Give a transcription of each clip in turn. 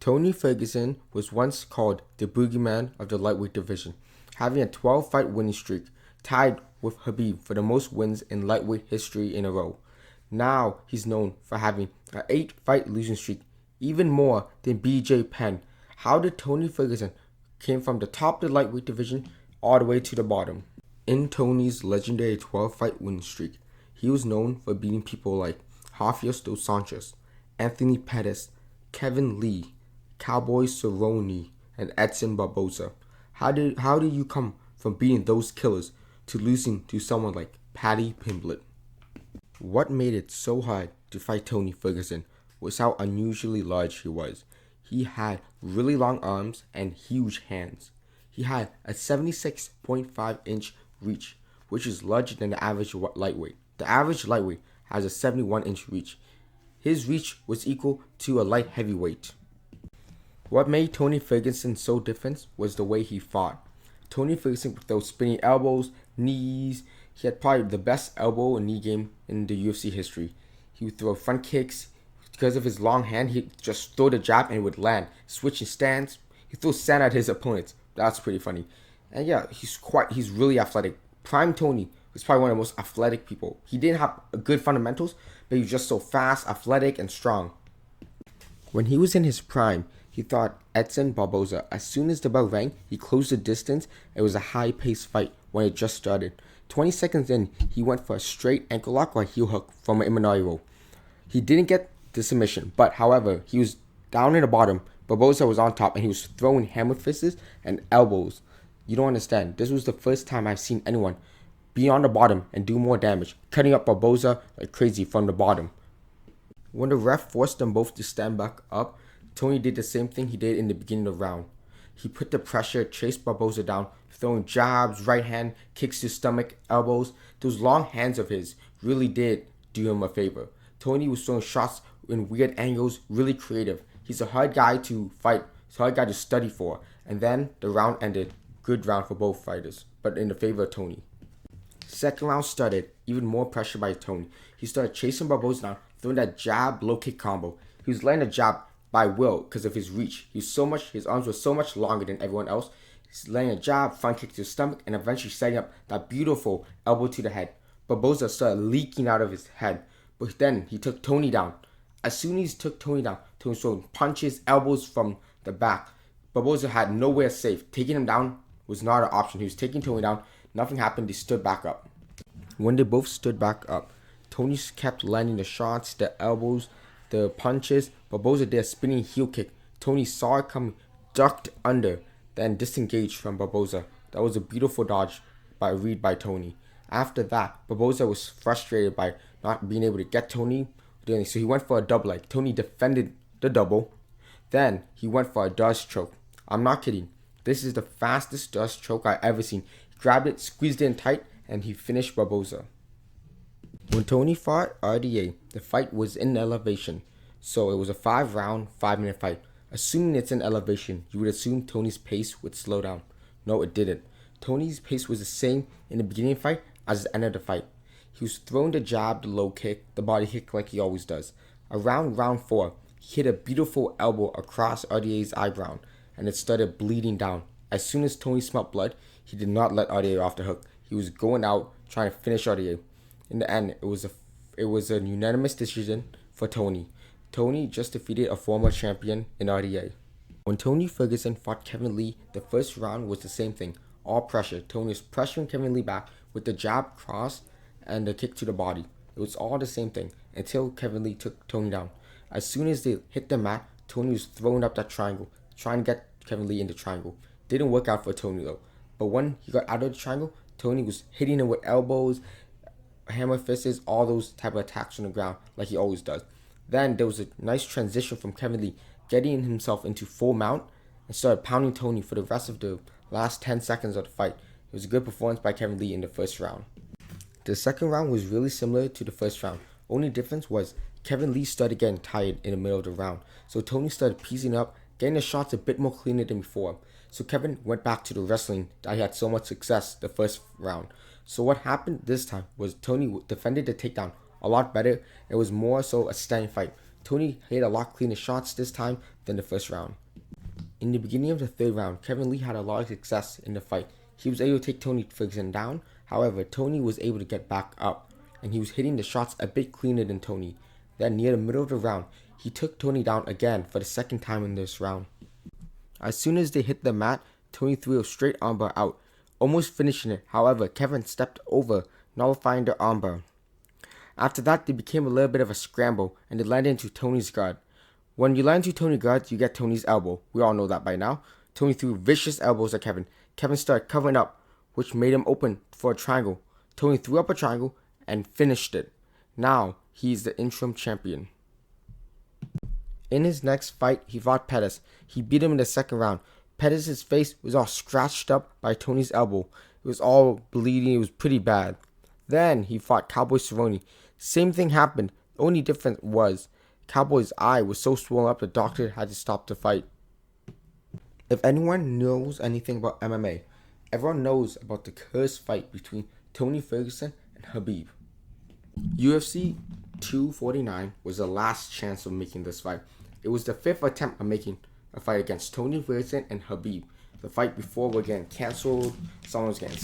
Tony Ferguson was once called the boogeyman of the lightweight division, having a 12-fight winning streak, tied with Khabib for the most wins in lightweight history in a row. Now he's known for having an 8-fight losing streak, even more than BJ Penn. How did Tony Ferguson came from the top of the lightweight division all the way to the bottom? In Tony's legendary 12-fight winning streak, he was known for beating people like Rafael dos Sanchez, Anthony Pettis, Kevin Lee, Cowboy Cerrone, and Edson Barboza. How did you come from beating those killers to losing to someone like Paddy Pimblett? What made it so hard to fight Tony Ferguson was how unusually large he was. He had really long arms and huge hands. He had a 76.5-inch reach, which is larger than the average lightweight. The average lightweight has a 71-inch reach. His reach was equal to a light heavyweight. What made Tony Ferguson so different was the way he fought. Tony Ferguson with those spinning elbows, knees. He had probably the best elbow and knee game in the UFC history. He would throw front kicks. Because of his long hand, he'd just throw the jab and it would land. Switching stance. He threw sand at his opponents. That's pretty funny. And yeah, he's really athletic. Prime Tony was probably one of the most athletic people. He didn't have good fundamentals, but he was just so fast, athletic, and strong. When he was in his prime, he thought Edson Barboza. As soon as the bell rang, he closed the distance. It was a high-paced fight when it just started. 20 seconds in, he went for a straight ankle lock or a heel hook from an Imanari roll. He didn't get the submission, but however, he was down in the bottom. Barboza was on top, and he was throwing hammer fists and elbows. You don't understand. This was the first time I've seen anyone be on the bottom and do more damage, cutting up Barboza like crazy from the bottom. When the ref forced them both to stand back up, Tony did the same thing he did in the beginning of the round. He put the pressure, chased Barboza down, throwing jabs, right hand, kicks to stomach, elbows. Those long hands of his really did do him a favor. Tony was throwing shots in weird angles, really creative. He's a hard guy to fight, he's a hard guy to study for. And then the round ended. Good round for both fighters, but in the favor of Tony. Second round started, even more pressure by Tony. He started chasing Barboza down, throwing that jab, low kick combo. He was landing a jab by will because of his reach. His arms were so much longer than everyone else. He's landing a jab, front kick to the stomach, and eventually setting up that beautiful elbow to the head. Barboza started leaking out of his head, but then he took Tony down. As soon as he took Tony down, Tony was throwing punches, elbows from the back. Barboza had nowhere safe. Taking him down was not an option. He was taking Tony down. Nothing happened. They stood back up. When they both stood back up, Tony kept landing the shots, the elbows, the punches. Barboza did a spinning heel kick. Tony saw it coming, ducked under, then disengaged from Barboza. That was a beautiful dodge read by Tony. After that, Barboza was frustrated by not being able to get Tony, so he went for a double leg. Tony defended the double. Then he went for a dust choke. I'm not kidding. This is the fastest dust choke I've ever seen. He grabbed it, squeezed it in tight, and he finished Barboza. When Tony fought RDA, the fight was in elevation. So it was a 5-round, 5-minute fight. Assuming it's in elevation, you would assume Tony's pace would slow down. No, it didn't. Tony's pace was the same in the beginning of the fight as the end of the fight. He was throwing the jab, the low kick, the body kick like he always does. Around round 4, he hit a beautiful elbow across RDA's eyebrow, and it started bleeding down. As soon as Tony smelled blood, he did not let RDA off the hook. He was going out, trying to finish RDA. In the end, it was a unanimous decision for Tony. Tony just defeated a former champion in RDA. When Tony Ferguson fought Kevin Lee, the first round was the same thing. All pressure. Tony was pressuring Kevin Lee back with the jab, cross, and the kick to the body. It was all the same thing until Kevin Lee took Tony down. As soon as they hit the mat, Tony was throwing up that triangle, trying to get Kevin Lee in the triangle. Didn't work out for Tony though. But when he got out of the triangle, Tony was hitting him with elbows, hammer fists, all those type of attacks on the ground like he always does. Then there was a nice transition from Kevin Lee getting himself into full mount and started pounding Tony for the rest of the last 10 seconds of the fight. It was a good performance by Kevin Lee in the first round. The second round was really similar to the first round. Only difference was Kevin Lee started getting tired in the middle of the round. So Tony started piecing up, getting the shots a bit more cleaner than before. So Kevin went back to the wrestling that he had so much success the first round. So what happened this time was Tony defended the takedown a lot better. It was more so a standing fight. Tony hit a lot cleaner shots this time than the first round. In the beginning of the third round, Kevin Lee had a lot of success in the fight. He was able to take Tony Ferguson down. However, Tony was able to get back up, and he was hitting the shots a bit cleaner than Tony. Then near the middle of the round, he took Tony down again for the second time in this round. As soon as they hit the mat, Tony threw a straight armbar out, almost finishing it. However, Kevin stepped over, nullifying the armbar. After that, they became a little bit of a scramble, and they landed into Tony's guard. When you land into Tony's guard, you get Tony's elbow. We all know that by now. Tony threw vicious elbows at Kevin. Kevin started covering up, which made him open for a triangle. Tony threw up a triangle and finished it. Now, he's the interim champion. In his next fight, he fought Pettis. He beat him in the second round. Pettis' face was all scratched up by Tony's elbow. It was all bleeding. It was pretty bad. Then he fought Cowboy Cerrone. Same thing happened. The only difference was Cowboy's eye was so swollen up the doctor had to stop the fight. If anyone knows anything about MMA, everyone knows about the cursed fight between Tony Ferguson and Khabib. UFC 249 was the last chance of making this fight. It was the fifth attempt of making a fight against Tony Ferguson and Khabib. The fight before was getting cancelled, someone was getting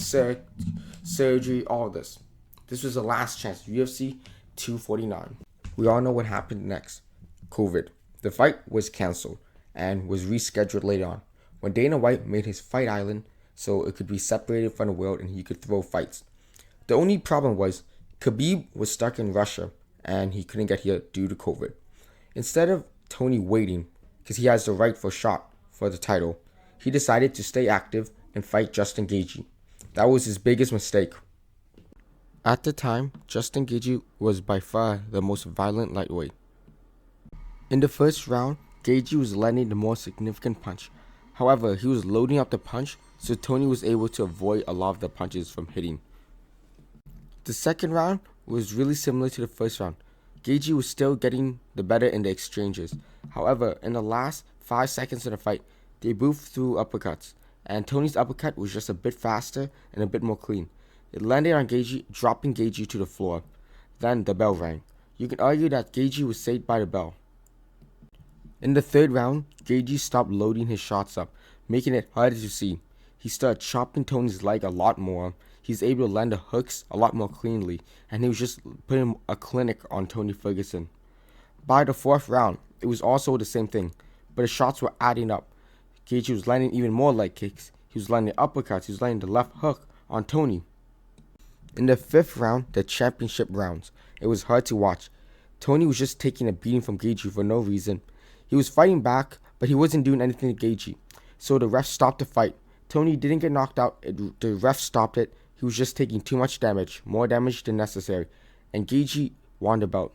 surgery, all this. This was the last chance, UFC 249. We all know what happened next. COVID. The fight was cancelled and was rescheduled later on, when Dana White made his fight island so it could be separated from the world and he could throw fights. The only problem was Khabib was stuck in Russia and he couldn't get here due to COVID. Instead of Tony waiting, because he has the rightful shot for the title, he decided to stay active and fight Justin Gaethje. That was his biggest mistake. At the time, Justin Gaethje was by far the most violent lightweight. In the first round, Gaethje was landing the more significant punch. However, he was loading up the punch, so Tony was able to avoid a lot of the punches from hitting. The second round was really similar to the first round. Gaethje was still getting the better in the exchanges. However, in the last 5 seconds of the fight, they both threw uppercuts, and Tony's uppercut was just a bit faster and a bit more clean. It landed on Gaethje, dropping Gaethje to the floor. Then the bell rang. You can argue that Gaethje was saved by the bell. In the third round, Gaethje stopped loading his shots up, making it harder to see. He started chopping Tony's leg a lot more. He's able to land the hooks a lot more cleanly, and he was just putting a clinic on Tony Ferguson. By the fourth round, it was also the same thing, but the shots were adding up. Gaethje was landing even more leg kicks. He was landing uppercuts. He was landing the left hook on Tony. In the fifth round, the championship rounds, it was hard to watch. Tony was just taking a beating from Gaethje for no reason. He was fighting back, but he wasn't doing anything to Gaethje. So the ref stopped the fight. Tony didn't get knocked out. The ref stopped it. He was just taking too much damage, more damage than necessary, and Gaethje won the bout.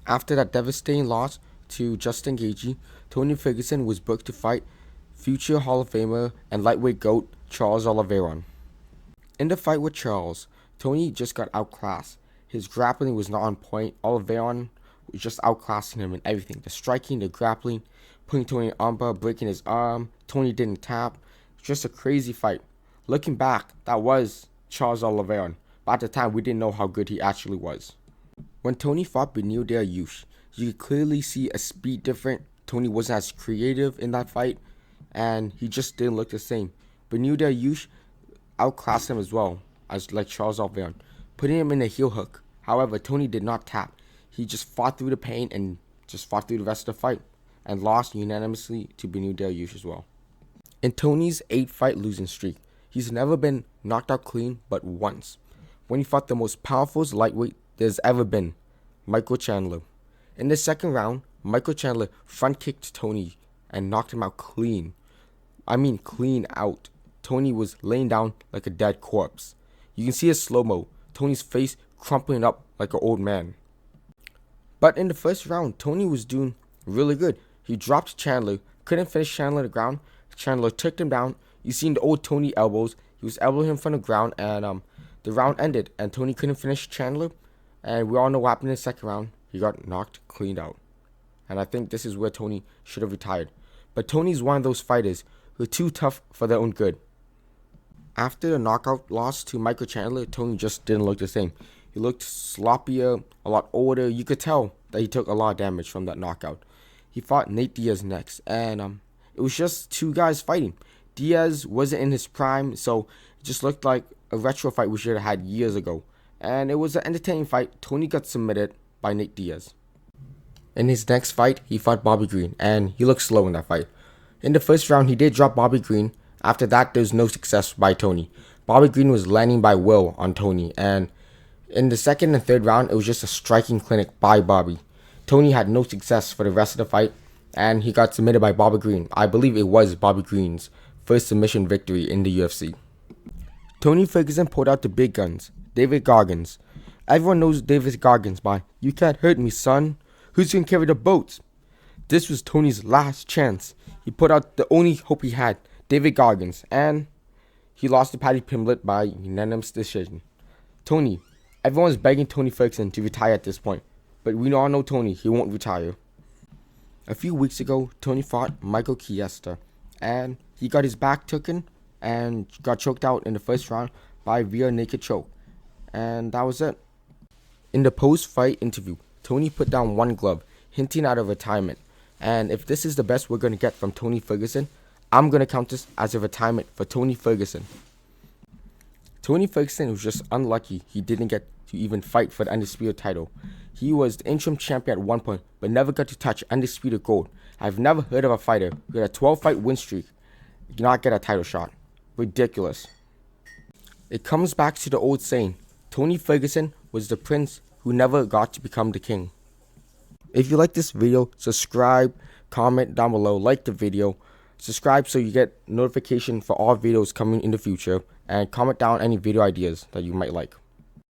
After that devastating loss to Justin Gaethje, Tony Ferguson was booked to fight future Hall of Famer and lightweight GOAT Charles Oliveira. In the fight with Charles, Tony just got outclassed. His grappling was not on point. Oliveira was just outclassing him in everything. The striking, the grappling, putting Tony in armbar, breaking his arm. Tony didn't tap. Just a crazy fight. Looking back, that was Charles Oliveira, but at the time we didn't know how good he actually was. When Tony fought Beneil Dariush, you could clearly see a speed difference. Tony wasn't as creative in that fight, and he just didn't look the same. Beneil Dariush outclassed him as well, as like Charles Oliveira, putting him in a heel hook. However, Tony did not tap. He just fought through the pain and just fought through the rest of the fight, and lost unanimously to Beneil Dariush as well. In Tony's 8-fight losing streak, he's never been knocked out clean but once, when he fought the most powerful lightweight there's ever been, Michael Chandler. In the second round, Michael Chandler front kicked Tony and knocked him out clean. I mean clean out. Tony was laying down like a dead corpse. You can see a slow-mo, Tony's face crumpling up like an old man. But in the first round, Tony was doing really good. He dropped Chandler, couldn't finish Chandler on the ground. Chandler took him down. You seen the old Tony elbows. He was elbowing him from the ground, and the round ended, and Tony couldn't finish Chandler. And we all know what happened in the second round. He got knocked clean out. And I think this is where Tony should have retired. But Tony's one of those fighters who are too tough for their own good. After the knockout loss to Michael Chandler, Tony just didn't look the same. He looked sloppier, a lot older. You could tell that he took a lot of damage from that knockout. He fought Nate Diaz next, and it was just two guys fighting. Diaz wasn't in his prime, so it just looked like a retro fight we should have had years ago. And it was an entertaining fight. Tony got submitted by Nate Diaz. In his next fight, he fought Bobby Green, and he looked slow in that fight. In the first round, he did drop Bobby Green. After that, there was no success by Tony. Bobby Green was landing by will on Tony, and in the second and third round, it was just a striking clinic by Bobby. Tony had no success for the rest of the fight, and he got submitted by Bobby Green. I believe it was Bobby Green's first submission victory in the UFC. Tony Ferguson pulled out the big guns, David Goggins. Everyone knows David Goggins by "You can't hurt me, son. Who's gonna carry the boats?" This was Tony's last chance. He put out the only hope he had, David Goggins, and he lost to Paddy Pimblett by unanimous decision. Tony, everyone's begging Tony Ferguson to retire at this point, but we all know Tony, he won't retire. A few weeks ago, Tony fought Michael Chiesa, and he got his back taken and got choked out in the first round by rear naked choke, and that was it. In the post-fight interview, Tony put down one glove, hinting at a retirement, and if this is the best we're going to get from Tony Ferguson, I'm going to count this as a retirement for Tony Ferguson. Tony Ferguson was just unlucky he didn't get to even fight for the Undisputed title. He was the interim champion at one point, but never got to touch Undisputed Gold. I've never heard of a fighter who had a 12-fight win streak not get a title shot. Ridiculous. It comes back to the old saying, Tony Ferguson was the prince who never got to become the king. If you like this video, subscribe, comment down below, like the video, subscribe so you get notification for all videos coming in the future, and comment down any video ideas that you might like.